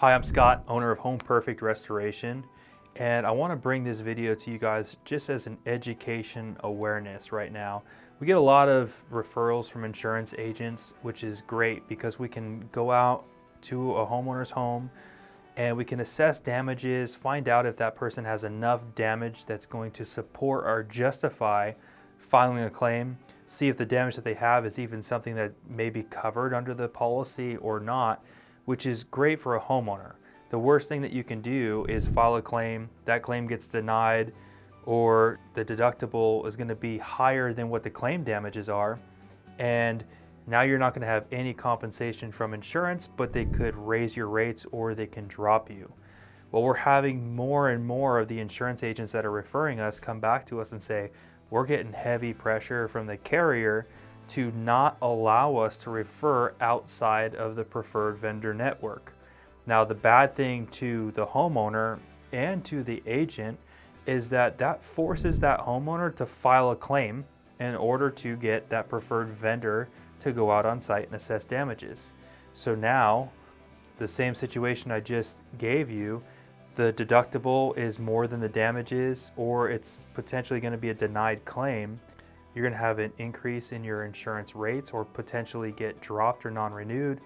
Hi, I'm Scott, owner of Home Perfect Restoration, and I want to bring this video to you guys just as an education awareness right now. We get a lot of referrals from insurance agents, which is great because we can go out to a homeowner's home and we can assess damages, find out if that person has enough damage that's going to support or justify filing a claim, see if the damage that they have is even something that may be covered under the policy or not, which is great for a homeowner. The worst thing that you can do is file a claim, that claim gets denied, or the deductible is going to be higher than what the claim damages are, and now you're not going to have any compensation from insurance, but they could raise your rates or they can drop you. Well, we're having more and more of the insurance agents that are referring us come back to us and say, we're getting heavy pressure from the carrier to not allow us to refer outside of the preferred vendor network. Now, the bad thing to the homeowner and to the agent is that that forces that homeowner to file a claim in order to get that preferred vendor to go out on site and assess damages. So now, the same situation I just gave you, the deductible is more than the damages, or it's potentially going to be a denied claim. You're going to have an increase in your insurance rates or potentially get dropped or non-renewed,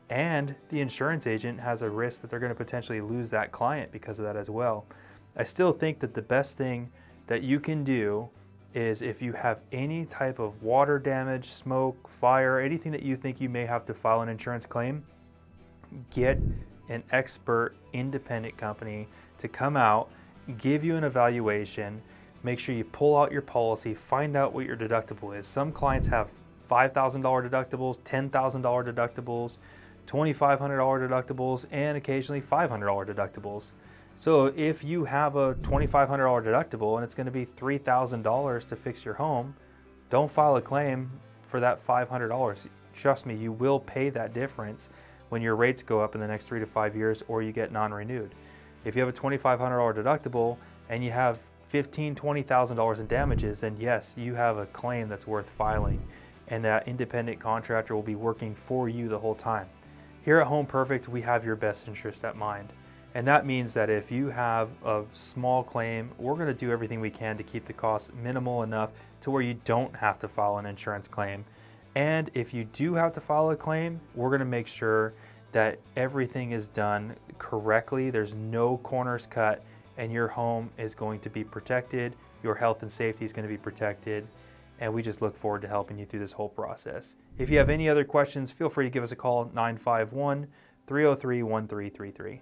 and the insurance agent has a risk that they're going to potentially lose that client because of that as well. I still think that the best thing that you can do is, if you have any type of water damage, smoke, fire, anything that you think you may have to file an insurance claim, get an expert independent company to come out, give you an evaluation. Make sure you pull out your policy, find out what your deductible is. Some clients have $5,000 deductibles, $10,000 deductibles, $2,500 deductibles, and occasionally $500 deductibles. So if you have a $2,500 deductible and it's going to be $3,000 to fix your home, don't file a claim for that $500. Trust me, you will pay that difference when your rates go up in the next 3 to 5 years or you get non-renewed. If you have a $2,500 deductible and you have $15,000, $20,000 in damages, then yes, you have a claim that's worth filing, and that independent contractor will be working for you the whole time. Here at Home Perfect, we have your best interest at mind. And that means that if you have a small claim, we're going to do everything we can to keep the costs minimal enough to where you don't have to file an insurance claim. And if you do have to file a claim, we're going to make sure that everything is done correctly. There's no corners cut, and your home is going to be protected. Your health and safety is going to be protected. And we just look forward to helping you through this whole process. If you have any other questions, feel free to give us a call at 951-303-1333.